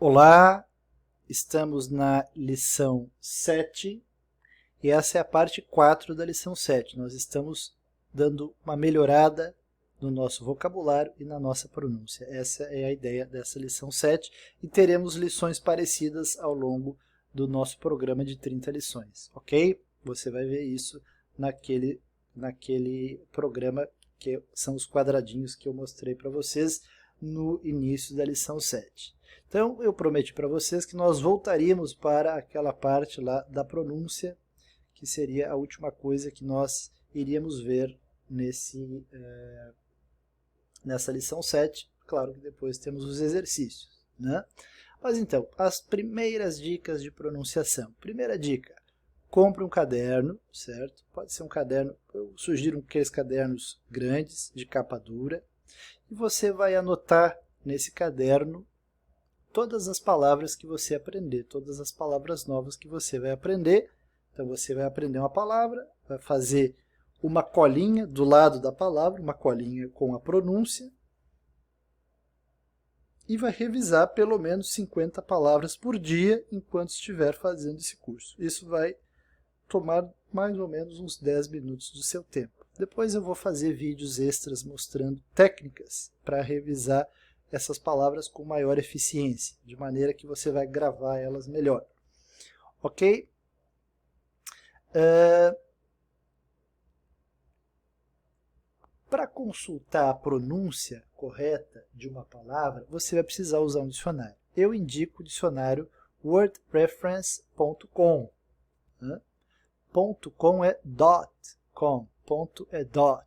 Olá, estamos na lição 7 e essa é a parte 4 da lição 7. Nós estamos dando uma melhorada no nosso vocabulário e na nossa pronúncia. Essa é a ideia dessa lição 7 e teremos lições parecidas ao longo do nosso programa de 30 lições, ok? Você vai ver isso naquele programa que são os quadradinhos que eu mostrei para vocês no início da lição 7. Então, eu prometi para vocês que nós voltaríamos para aquela parte lá da pronúncia, que seria a última coisa que nós iríamos ver nessa lição 7. Claro que depois temos os exercícios, né? Mas então, as primeiras dicas de pronunciação. Primeira dica, compre um caderno, certo? Pode ser um caderno, eu sugiro aqueles cadernos grandes, de capa dura, e você vai anotar nesse caderno todas as palavras que você aprender, todas as palavras novas que você vai aprender. Então você vai aprender uma palavra, vai fazer uma colinha do lado da palavra, uma colinha com a pronúncia, e vai revisar pelo menos 50 palavras por dia enquanto estiver fazendo esse curso. Isso vai tomar mais ou menos uns 10 minutos do seu tempo. Depois eu vou fazer vídeos extras mostrando técnicas para revisar essas palavras com maior eficiência, de maneira que você vai gravar elas melhor. Ok? Para consultar a pronúncia correta de uma palavra, você vai precisar usar um dicionário. Eu indico o dicionário wordreference.com. .com é .com, ponto é .dot.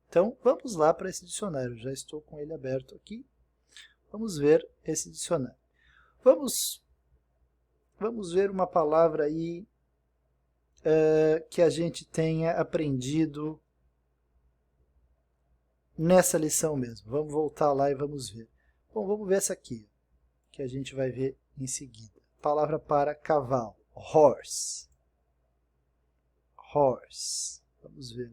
Então, vamos lá para esse dicionário. Já estou com ele aberto aqui. Vamos ver esse dicionário. Vamos ver uma palavra aí que a gente tenha aprendido nessa lição mesmo. Vamos voltar lá e vamos ver. Bom, vamos ver essa aqui, que a gente vai ver em seguida. Palavra para cavalo, horse. Horse. Vamos ver.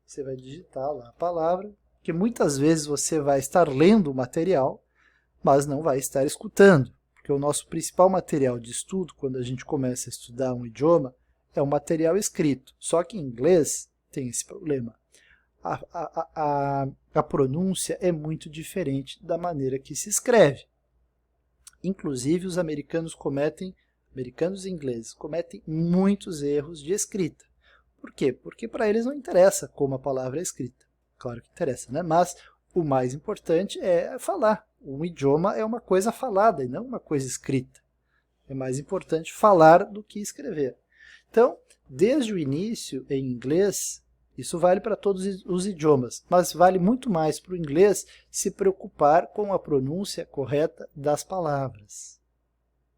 Você vai digitar lá a palavra, que muitas vezes você vai estar lendo o material, mas não vai estar escutando, porque o nosso principal material de estudo, quando a gente começa a estudar um idioma, é o material escrito. Só que em inglês tem esse problema. A pronúncia é muito diferente da maneira que se escreve. Inclusive, os americanos e ingleses cometem muitos erros de escrita. Por quê? Porque para eles não interessa como a palavra é escrita. Claro que interessa, né? Mas o mais importante é falar. Um idioma é uma coisa falada e não uma coisa escrita. É mais importante falar do que escrever. Então, desde o início, em inglês, isso vale para todos os idiomas, mas vale muito mais para o inglês se preocupar com a pronúncia correta das palavras.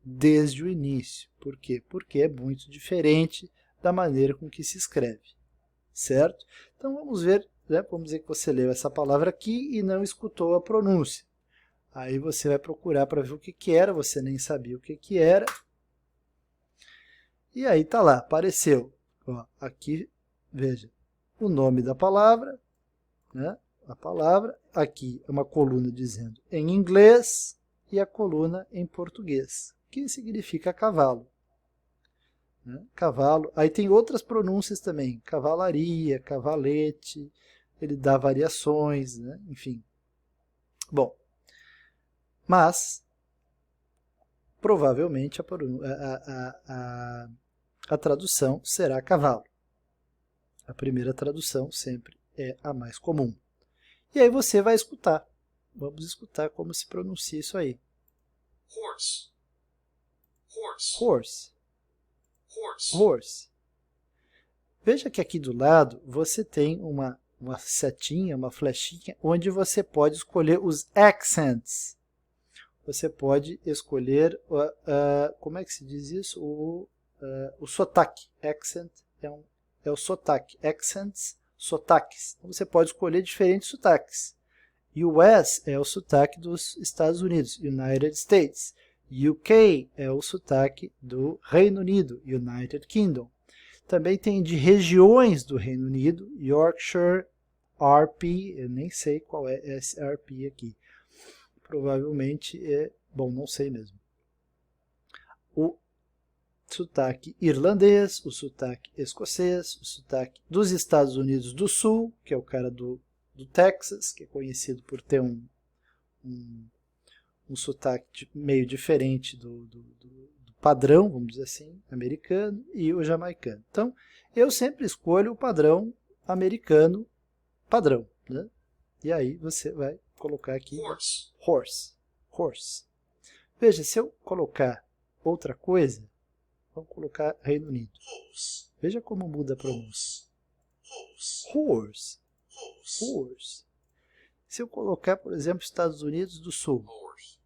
Desde o início. Por quê? Porque é muito diferente da maneira com que se escreve, certo? Então vamos ver, né? Vamos dizer que você leu essa palavra aqui e não escutou a pronúncia. Aí você vai procurar para ver o que era, você nem sabia o que era. E aí está lá, apareceu. Ó, aqui, veja, o nome da palavra, né? A palavra, aqui é uma coluna dizendo em inglês e a coluna em português, que significa cavalo. Cavalo, aí tem outras pronúncias também, cavalaria, cavalete, ele dá variações, né? Enfim. Bom, mas provavelmente a tradução será cavalo. A primeira tradução sempre é a mais comum. E aí você vai escutar. Vamos escutar como se pronuncia isso aí. Horse. Horse. Horse. Horse. Horse. Veja que aqui do lado você tem uma setinha, uma flechinha, onde você pode escolher os accents. Você pode escolher, como é que se diz isso? O sotaque. Accent é o sotaque. Accents, sotaques. Então você pode escolher diferentes sotaques. US é o sotaque dos Estados Unidos, United States. UK é o sotaque do Reino Unido, United Kingdom. Também tem de regiões do Reino Unido, Yorkshire, RP, eu nem sei qual é esse RP aqui. provavelmente é, bom, não sei mesmo. O sotaque irlandês, o sotaque escocês, o sotaque dos Estados Unidos do Sul, que é o cara do Texas, que é conhecido por ter um sotaque meio diferente do padrão, vamos dizer assim, americano, e o jamaicano. Então, eu sempre escolho o padrão americano padrão, né? E aí você vai colocar aqui Horse. horse, horse. Veja, se eu colocar outra coisa, vamos colocar Reino Unido. Horse. Veja como muda a pronúncia. Horse. Horse, Horse. horse. Se eu colocar, por exemplo, Estados Unidos do Sul, Horse.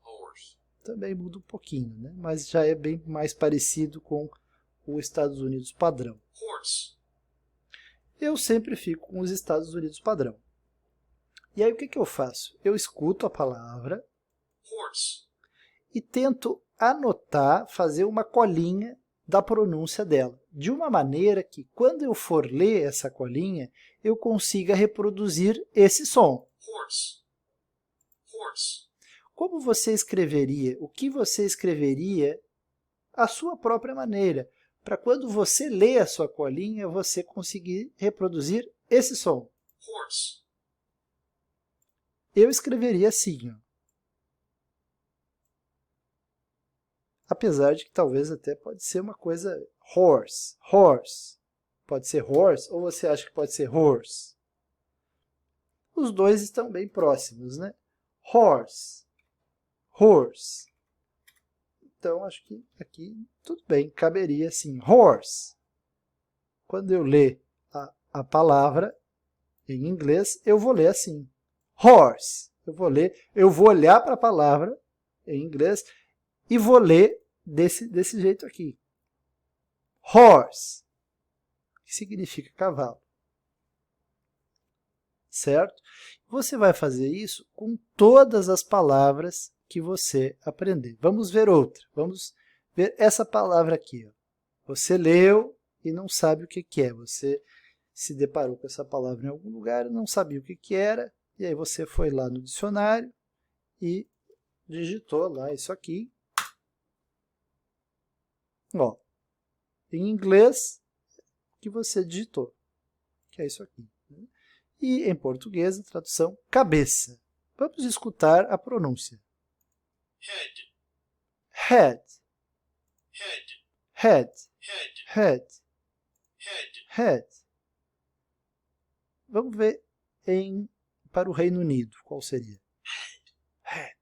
Horse. também muda um pouquinho, né? Mas já é bem mais parecido com o Estados Unidos padrão. Horse. Eu sempre fico com os Estados Unidos padrão. E aí o que eu faço? Eu escuto a palavra Horse. e tento anotar, fazer uma colinha da pronúncia dela, de uma maneira que quando eu for ler essa colinha, eu consiga reproduzir esse som. Horse. Horse. Como você escreveria? O que você escreveria à sua própria maneira, para quando você lê a sua colinha, você conseguir reproduzir esse som. Horse. Eu escreveria assim, ó. Apesar de que talvez até pode ser uma coisa horse, horse. Pode ser horse, ou você acha que pode ser horse? Os dois estão bem próximos, né? Horse, horse. Então, acho que aqui tudo bem, caberia assim, horse. Quando eu ler a palavra em inglês, eu vou ler assim, horse. Eu vou olhar para a palavra em inglês e vou ler desse jeito aqui. Horse, que significa cavalo. Certo? Você vai fazer isso com todas as palavras que você aprender. Vamos ver outra. Vamos ver essa palavra aqui. Ó. Você leu e não sabe o que é. Você se deparou com essa palavra em algum lugar e não sabia o que era. E aí você foi lá no dicionário e digitou lá isso aqui. Ó, em inglês, que você digitou, que é isso aqui. E em português, a tradução cabeça. Vamos escutar a pronúncia. Head. Head, Head. head, Head. head, Head. head. Vamos ver para o Reino Unido, qual seria? Head.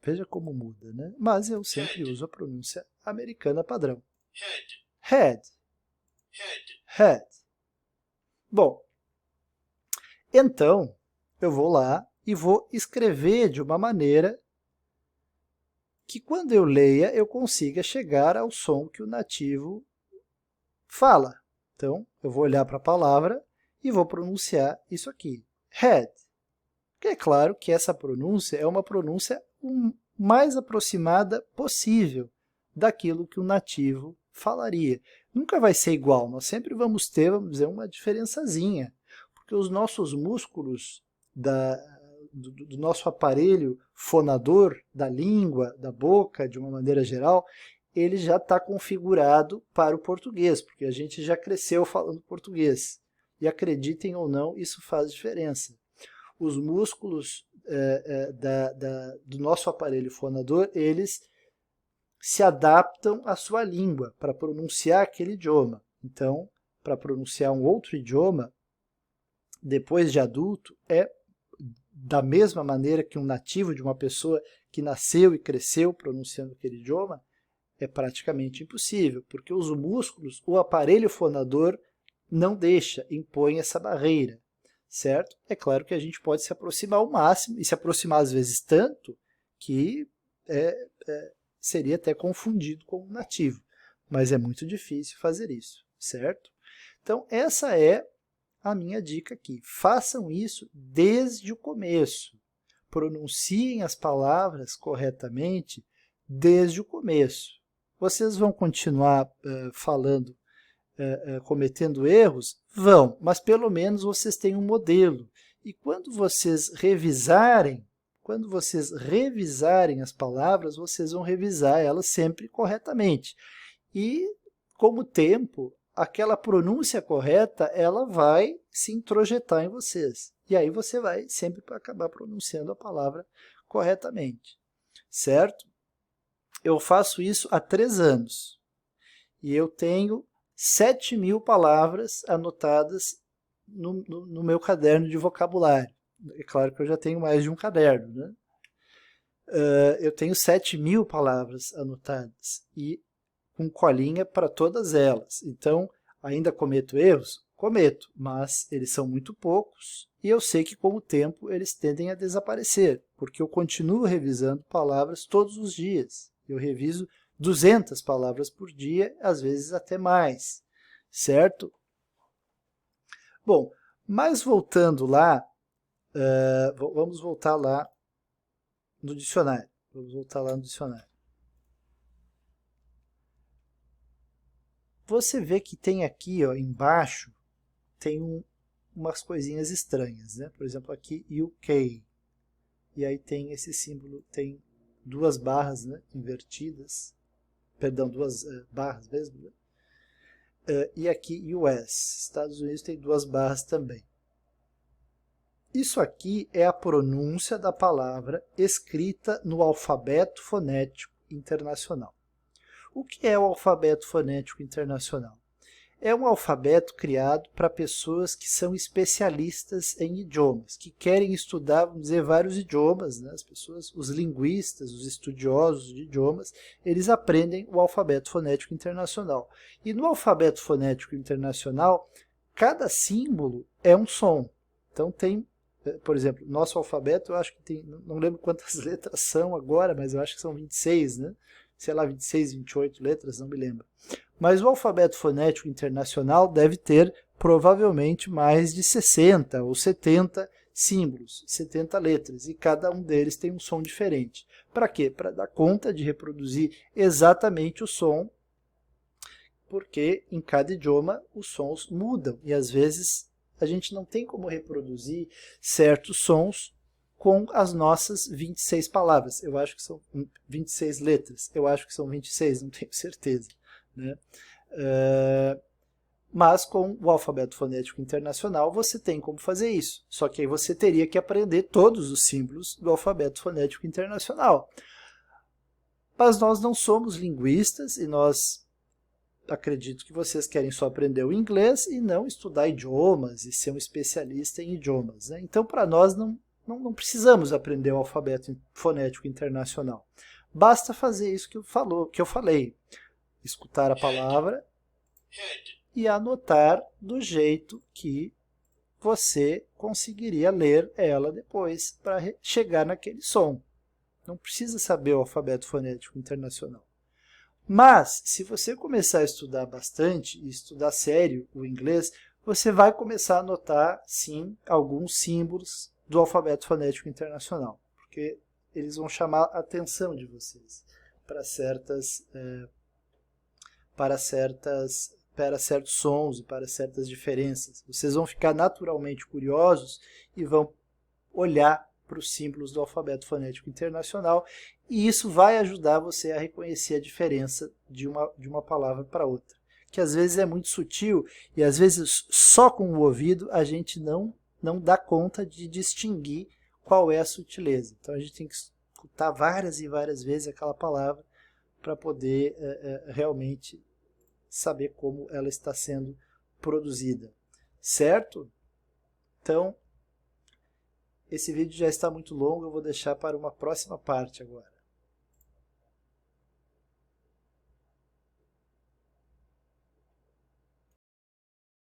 Veja como muda, né? Mas eu sempre uso a pronúncia americana padrão. Head. Head, Head. head. Bom, então eu vou lá e vou escrever de uma maneira que quando eu leia eu consiga chegar ao som que o nativo fala. Então, eu vou olhar para a palavra e vou pronunciar isso aqui, head. Porque é claro que essa pronúncia é uma pronúncia mais aproximada possível daquilo que o nativo falaria. Nunca vai ser igual, nós sempre vamos ter, vamos dizer, uma diferençazinha, porque os nossos músculos do nosso aparelho fonador, da língua, da boca, de uma maneira geral, ele já está configurado para o português, porque a gente já cresceu falando português. E acreditem ou não, isso faz diferença. Os músculos do nosso aparelho fonador, eles se adaptam à sua língua para pronunciar aquele idioma. Então, para pronunciar um outro idioma, depois de adulto, é da mesma maneira que um nativo de uma pessoa que nasceu e cresceu pronunciando aquele idioma, é praticamente impossível, porque os músculos, o aparelho fonador não deixa, impõe essa barreira, certo? É claro que a gente pode se aproximar ao máximo, e se aproximar às vezes tanto, que seria até confundido com um nativo, mas é muito difícil fazer isso, certo? Então, essa é a minha dica aqui. Façam isso desde o começo. Pronunciem as palavras corretamente desde o começo. Vocês vão continuar cometendo erros? Vão, mas pelo menos vocês têm um modelo. E quando vocês revisarem as palavras, vocês vão revisar elas sempre corretamente. E, com o tempo, aquela pronúncia correta, ela vai se introjetar em vocês. E aí você vai sempre acabar pronunciando a palavra corretamente. Certo? Eu faço isso há 3 anos. E eu tenho 7.000 palavras anotadas no meu caderno de vocabulário. É claro que eu já tenho mais de um caderno, né? Eu tenho 7.000 palavras anotadas e com colinha para todas elas. Então, ainda cometo erros? Cometo, mas eles são muito poucos e eu sei que com o tempo eles tendem a desaparecer, porque eu continuo revisando palavras todos os dias. Eu reviso 200 palavras por dia, às vezes até mais, certo? Bom, mas voltando lá, vamos voltar lá no dicionário. Você vê que tem aqui, ó, embaixo, tem umas coisinhas estranhas, né? Por exemplo, aqui UK. E aí tem esse símbolo, tem 2 barras, né, invertidas. Perdão, 2 barras mesmo. Né? E aqui US. Estados Unidos tem 2 barras também. Isso aqui é a pronúncia da palavra escrita no alfabeto fonético internacional. O que é o alfabeto fonético internacional? É um alfabeto criado para pessoas que são especialistas em idiomas, que querem estudar, vamos dizer, vários idiomas, né? As pessoas, os linguistas, os estudiosos de idiomas, eles aprendem o alfabeto fonético internacional. E no alfabeto fonético internacional, cada símbolo é um som. Então tem, por exemplo, nosso alfabeto, eu acho que tem, não lembro quantas letras são agora, mas eu acho que são 26, né? Sei lá, 26, 28 letras, não me lembro. Mas o alfabeto fonético internacional deve ter provavelmente mais de 60 ou 70 símbolos, 70 letras, e cada um deles tem um som diferente. Para quê? Para dar conta de reproduzir exatamente o som, porque em cada idioma os sons mudam, e às vezes a gente não tem como reproduzir certos sons com as nossas 26 palavras. Eu acho que são 26 letras, eu acho que são 26, não tenho certeza. Né? Mas com o alfabeto fonético internacional você tem como fazer isso. Só que aí você teria que aprender todos os símbolos do alfabeto fonético internacional. Mas nós não somos linguistas e nós acredito que vocês querem só aprender o inglês e não estudar idiomas e ser um especialista em idiomas. Né? Então, para nós, não precisamos aprender o alfabeto fonético internacional. Basta fazer isso que eu falei. Escutar a palavra e anotar do jeito que você conseguiria ler ela depois para chegar naquele som. Não precisa saber o alfabeto fonético internacional. Mas, se você começar a estudar bastante e estudar sério o inglês, você vai começar a notar, sim, alguns símbolos do alfabeto fonético internacional, porque eles vão chamar a atenção de vocês para certos sons e para certas diferenças. Vocês vão ficar naturalmente curiosos e vão olhar para os símbolos do alfabeto fonético internacional e isso vai ajudar você a reconhecer a diferença de uma palavra para outra, que às vezes é muito sutil e às vezes só com o ouvido a gente não dá conta de distinguir qual é a sutileza. Então a gente tem que escutar várias e várias vezes aquela palavra para poder realmente saber como ela está sendo produzida. Certo? Então, esse vídeo já está muito longo, eu vou deixar para uma próxima parte agora.